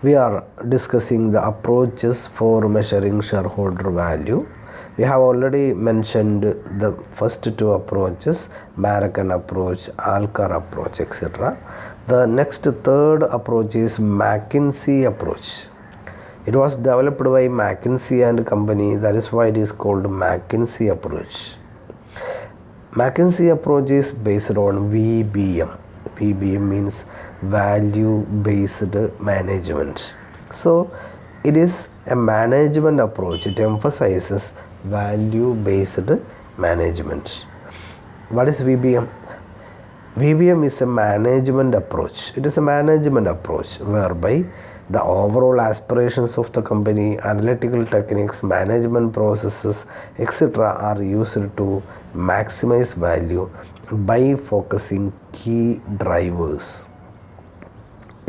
We are discussing the approaches for measuring shareholder value. We have already mentioned the first two approaches, American approach, Alcar approach, etc. The next third approach is McKinsey approach. It was developed by McKinsey and Company. That is why it is called McKinsey approach. McKinsey approach is based on VBM. VBM means value based management. So it is a management approach. It emphasizes value based management. What is VBM? VBM is a management approach. It is a management approach whereby the overall aspirations of the company, analytical techniques, management processes, etc. are used to maximize value by focusing key drivers.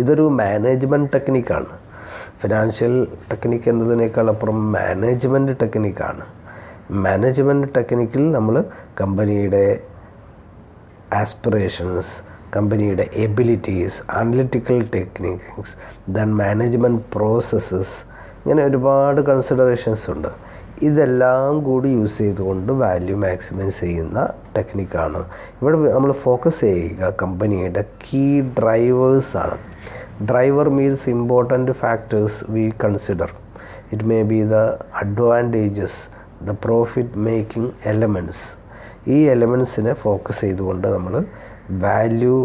ഇതൊരു management ടെക്നിക്കാണ്. Financial technique എന്നതിനേക്കാൾ അപ്പുറം management ടെക്നിക്കാണ്. Management ടെക്നിക്കിൽ നമ്മൾ കമ്പനിയുടെ aspirations, കമ്പനിയുടെ abilities, analytical techniques, then management processes, ഇങ്ങനെ ഒരുപാട് considerations ഉണ്ട്. ഇതെല്ലാം കൂടി യൂസ് ചെയ്തുകൊണ്ട് വാല്യൂ മാക്സിമൈസ് ചെയ്യുന്ന ടെക്നിക്കാണ്. ഇവിടെ നമ്മൾ ഫോക്കസ് ചെയ്യുക കമ്പനിയുടെ കീ ഡ്രൈവേഴ്സാണ്. Driver means important factors we consider. It may be the advantages, the profit making elements. ഈ എലമെൻറ്റ്സിനെ ഫോക്കസ് ചെയ്തുകൊണ്ട് നമ്മൾ വാല്യൂ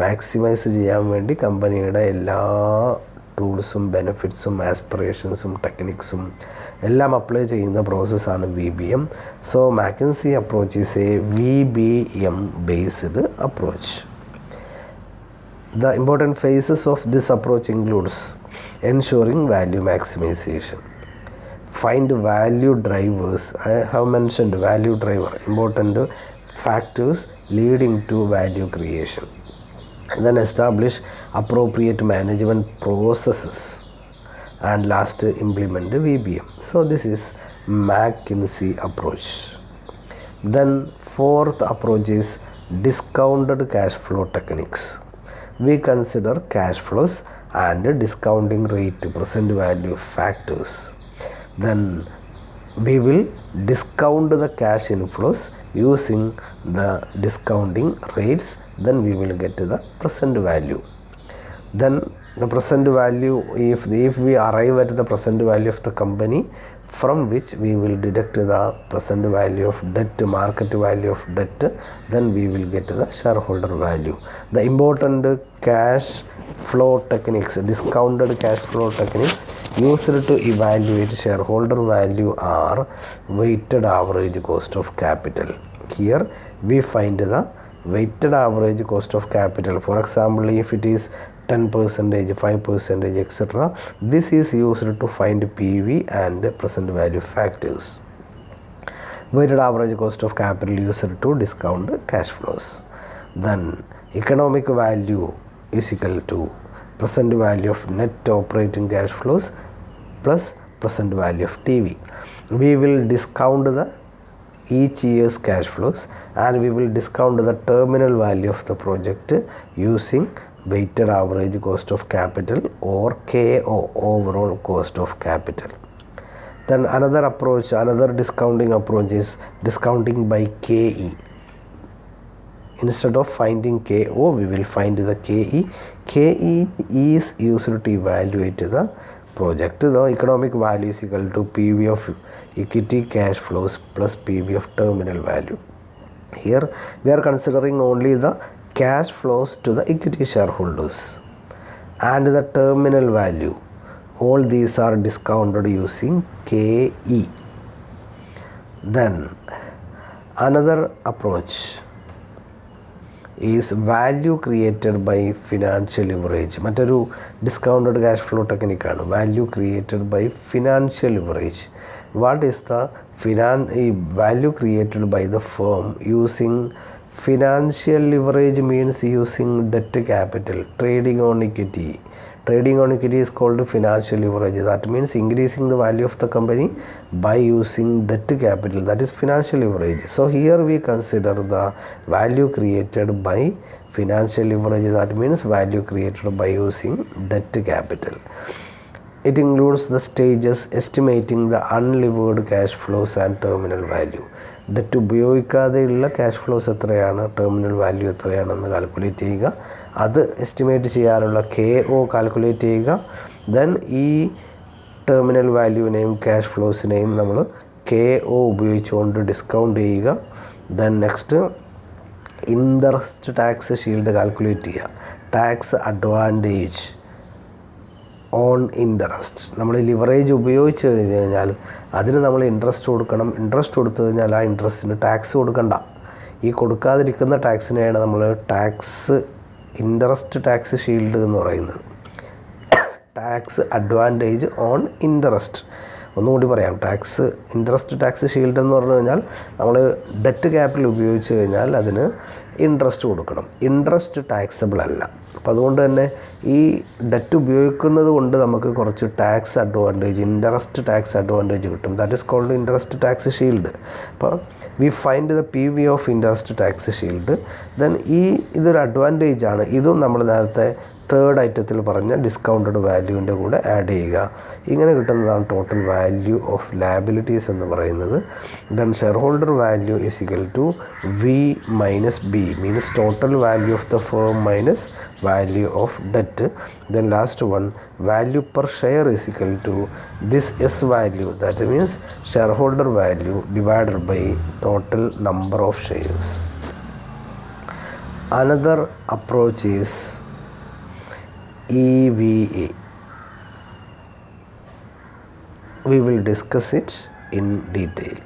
മാക്സിമൈസ് ചെയ്യാൻ വേണ്ടി കമ്പനിയുടെ എല്ലാ ടൂൾസും ബെനിഫിറ്റ്സും ആസ്പിറേഷൻസും ടെക്നിക്സും എല്ലാം അപ്ലൈ ചെയ്യുന്ന പ്രോസസ്സാണ് VBM. So McKinsey approach is A VBM based approach. The important phases of this approach includes ensuring value maximization. Find value drivers. I have mentioned value driver, important factors leading to value creation. Then establish appropriate management processes. And last, implement the VBM. So this is McKinsey approach. Then fourth approach is discounted cash flow techniques. We consider cash flows and discounting rate, present value factors. Then we will discount the cash inflows using the discounting rates. Then we will get to the present value. Then the present value, if we arrive at the present value of the company, from which we will deduct the present value of debt, market value of debt, then we will get the shareholder value. The important cash flow techniques, discounted cash flow techniques used to evaluate shareholder value are weighted average cost of capital. Here we find the weighted average cost of capital. For example, if it is 10%, 5%, etc. This is used to find PV and present value factors. Weighted average cost of capital used to discount cash flows. Then economic value is equal to present value of net operating cash flows plus present value of TV. We will discount the each year's cash flows and we will discount the terminal value of the project using weighted average cost of capital or KO, overall cost of capital. Then another approach, another discounting approach is discounting by KE. Instead of finding KO, we will find the KE. KE is used to evaluate the project. The economic value is equal to PV of equity cash flows plus PV of terminal value. Here we are considering only the cash flows to the equity shareholders and the terminal value. All these are discounted using KE. Then another approach is value created by financial leverage. മറ്റൊരു discounted cash flow ടെക്നിക്കാണ് value created by financial leverage. What is the value created by the firm using financial leverage means using debt capital, trading on equity. Trading on equity is called financial leverage. That means increasing the value of the company by using debt capital. That is financial leverage. So here we consider the value created by financial leverage. That means value created by using debt capital. It includes the stages estimating the unlevered cash flows and terminal value. Debt ഉപയോഗിക്കാതെയുള്ള cash flows എത്രയാണ്, terminal value എത്രയാണെന്ന് calculate ചെയ്യുക. അത് estimate ചെയ്യാനുള്ള KO calculate ചെയ്യുക. Then ഈ terminal വാല്യൂവിനെയും cash ഫ്ലോസിനെയും നമ്മൾ KO ഉപയോഗിച്ചുകൊണ്ട് ഡിസ്കൗണ്ട് ചെയ്യുക. Then next interest tax shield calculate ചെയ്യുക. Tax advantage on interest. നമ്മൾ ലിവറേജ് ഉപയോഗിച്ച് കഴിഞ്ഞ് കഴിഞ്ഞാൽ അതിന് നമ്മൾ ഇൻട്രസ്റ്റ് കൊടുക്കണം. ഇൻട്രസ്റ്റ് കൊടുത്തു കഴിഞ്ഞാൽ ആ ഇൻട്രസ്റ്റിന് ടാക്സ് കൊടുക്കണ്ട. ഈ കൊടുക്കാതിരിക്കുന്ന ടാക്സിനെയാണ് നമ്മൾ ഇൻട്രസ്റ്റ് ടാക്സ് ഷീൽഡ് എന്ന് പറയുന്നത്. Tax advantage on interest. ഒന്നുകൂടി പറയാം, ഇൻട്രസ്റ്റ് ടാക്സ് ഷീൽഡ് എന്ന് പറഞ്ഞു കഴിഞ്ഞാൽ നമ്മൾ ഡെറ്റ് ക്യാപിറ്റൽ ഉപയോഗിച്ച് കഴിഞ്ഞാൽ അതിന് ഇൻട്രസ്റ്റ് കൊടുക്കണം. ഇൻട്രസ്റ്റ് ടാക്സബിൾ അല്ല. അപ്പോൾ അതുകൊണ്ട് തന്നെ ഈ ഡെറ്റ് ഉപയോഗിക്കുന്നത് കൊണ്ട് നമുക്ക് കുറച്ച് tax advantage, interest tax advantage കിട്ടും. That is called interest tax shield. അപ്പോൾ we find the PV of interest tax shield. Then ഇതൊരു അഡ്വാൻറ്റേജ് ആണ്. ഇതും നമ്മൾ നേരത്തെ തേർഡ് ഐറ്റത്തിൽ പറഞ്ഞ ഡിസ്കൗണ്ടഡ് വാല്യൂവിൻ്റെ കൂടെ ആഡ് ചെയ്യുക. ഇങ്ങനെ കിട്ടുന്നതാണ് ടോട്ടൽ വാല്യൂ ഓഫ് ലയബിലിറ്റീസ് എന്ന് പറയുന്നത്. Then share holder value is equal to V minus B, means total value of the firm minus value of debt. Then last one, value per share is equal to this S value, that means share holder value divided by total number of shares. Another approach is EVA. We will discuss it in detail.